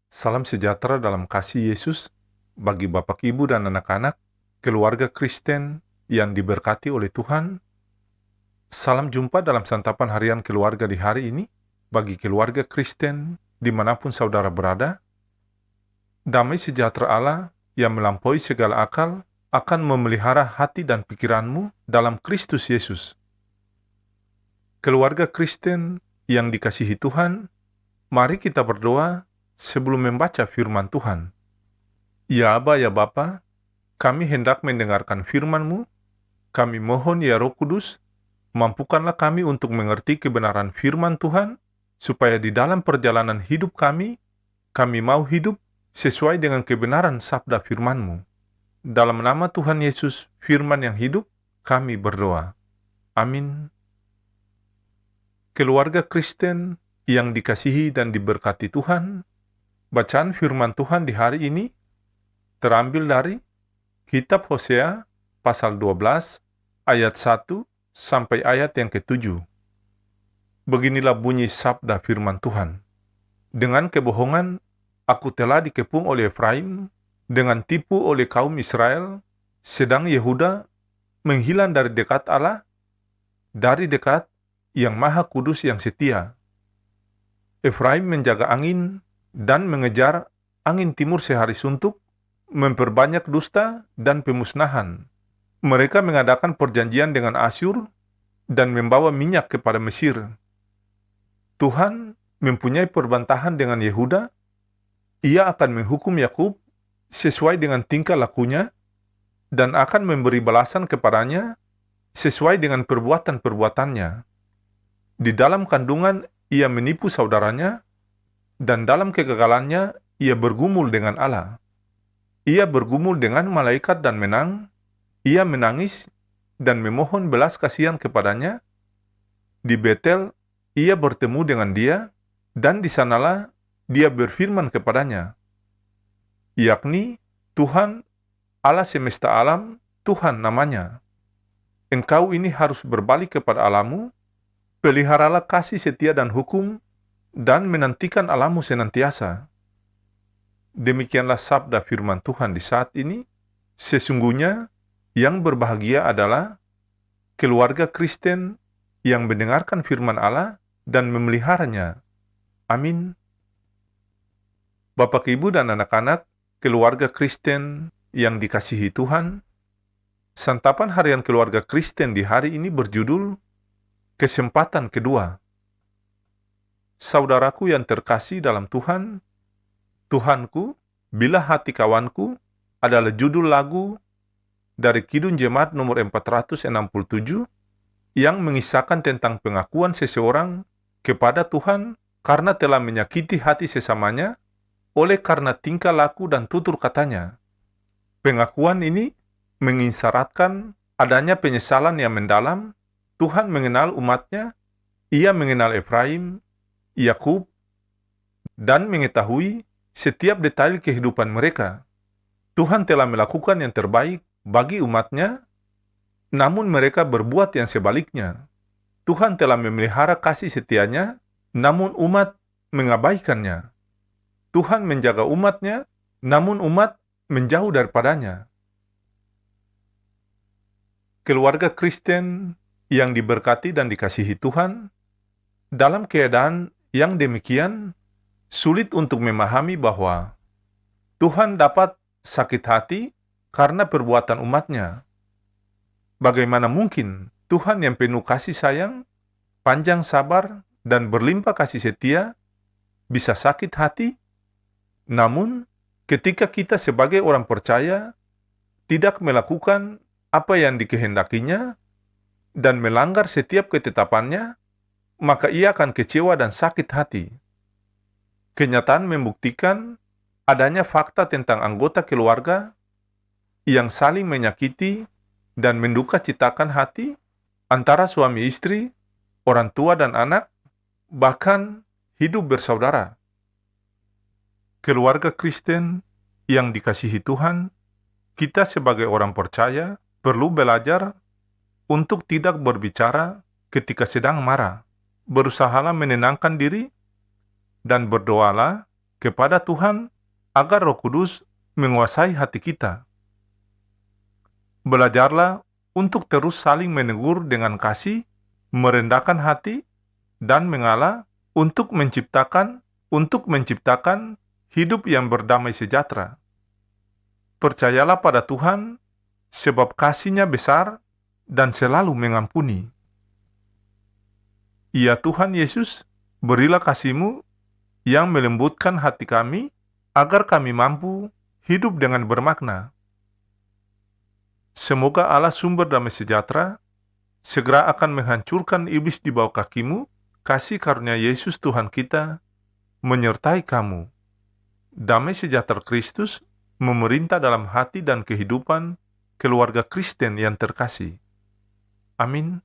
Salam sejahtera dalam kasih Yesus bagi Bapak, Ibu, dan anak-anak, keluarga Kristen yang diberkati oleh Tuhan. Salam jumpa dalam santapan harian keluarga di hari ini bagi keluarga Kristen dimanapun saudara berada. Damai sejahtera Allah yang melampaui segala akal akan memelihara hati dan pikiranmu dalam Kristus Yesus. Keluarga Kristen yang dikasihi Tuhan, mari kita berdoa sebelum membaca firman Tuhan. Ya Aba, ya Bapa, kami hendak mendengarkan firman-Mu. Kami mohon ya Roh Kudus, mampukanlah kami untuk mengerti kebenaran firman Tuhan, supaya di dalam perjalanan hidup kami mau hidup sesuai dengan kebenaran sabda firman-Mu. Dalam nama Tuhan Yesus, firman yang hidup, kami berdoa. Amin. Keluarga Kristen yang dikasihi dan diberkati Tuhan, bacaan firman Tuhan di hari ini terambil dari Kitab Hosea pasal 12 ayat 1 sampai ayat yang ke-7. Beginilah bunyi sabda firman Tuhan. Dengan kebohongan aku telah dikepung oleh Efraim, dengan tipu oleh kaum Israel, sedang Yehuda menghilang dari dekat Allah, dari dekat yang Maha Kudus yang setia. Efraim menjaga angin dan mengejar angin timur sehari suntuk, memperbanyak dusta dan pemusnahan. Mereka mengadakan perjanjian dengan Asyur dan membawa minyak kepada Mesir. Tuhan mempunyai perbantahan dengan Yehuda. Ia akan menghukum Yakub sesuai dengan tingkah lakunya dan akan memberi balasan kepadanya sesuai dengan perbuatan-perbuatannya. Di dalam kandungan ia menipu saudaranya, dan dalam kegagalannya ia bergumul dengan Allah. Ia bergumul dengan malaikat dan menang. Ia menangis dan memohon belas kasihan kepadanya. Di Betel ia bertemu dengan dia, dan di sanalah dia berfirman kepadanya, yakni Tuhan Allah semesta alam, Tuhan namanya. Engkau ini harus berbalik kepada Allahmu, peliharalah kasih setia dan hukum, dan menantikan Allahmu senantiasa. Demikianlah sabda firman Tuhan di saat ini. Sesungguhnya yang berbahagia adalah keluarga Kristen yang mendengarkan firman Allah dan memeliharanya. Amin. Bapak, Ibu, dan anak-anak, keluarga Kristen yang dikasihi Tuhan, santapan harian keluarga Kristen di hari ini berjudul Kesempatan Kedua. Saudaraku yang terkasih dalam Tuhan, Tuhanku, bila hati kawanku adalah judul lagu dari Kidung Jemaat nomor 467 yang mengisahkan tentang pengakuan seseorang kepada Tuhan karena telah menyakiti hati sesamanya oleh karena tingkah laku dan tutur katanya. Pengakuan ini mengisyaratkan adanya penyesalan yang mendalam. Tuhan mengenal umatnya, ia mengenal Efraim, Yakub, dan mengetahui setiap detail kehidupan mereka. Tuhan telah melakukan yang terbaik bagi umatnya, namun mereka berbuat yang sebaliknya. Tuhan telah memelihara kasih setianya, namun umat mengabaikannya. Tuhan menjaga umatnya, namun umat menjauh daripadanya. Keluarga Kristen yang diberkati dan dikasihi Tuhan, dalam keadaan yang demikian, sulit untuk memahami bahwa Tuhan dapat sakit hati karena perbuatan umatnya. Bagaimana mungkin Tuhan yang penuh kasih sayang, panjang sabar, dan berlimpah kasih setia bisa sakit hati? Namun, ketika kita sebagai orang percaya tidak melakukan apa yang dikehendakinya dan melanggar setiap ketetapannya, maka ia akan kecewa dan sakit hati. Kenyataan membuktikan adanya fakta tentang anggota keluarga yang saling menyakiti dan menduka citakan hati antara suami istri, orang tua dan anak, bahkan hidup bersaudara. Keluarga Kristen yang dikasihi Tuhan, kita sebagai orang percaya perlu belajar untuk tidak berbicara ketika sedang marah. Berusahalah menenangkan diri dan berdoalah kepada Tuhan agar Roh Kudus menguasai hati kita. Belajarlah untuk terus saling menegur dengan kasih, merendahkan hati, dan mengalah untuk menciptakan hidup yang berdamai sejahtera. Percayalah pada Tuhan, sebab kasih-Nya besar dan selalu mengampuni. Ya Tuhan Yesus, berilah kasih-Mu yang melembutkan hati kami, agar kami mampu hidup dengan bermakna. Semoga Allah sumber damai sejahtera segera akan menghancurkan iblis di bawah kaki-Mu. Kasih karunia Yesus Tuhan kita menyertai kamu. Damai sejahtera Kristus memerintah dalam hati dan kehidupan keluarga Kristen yang terkasih. Amin.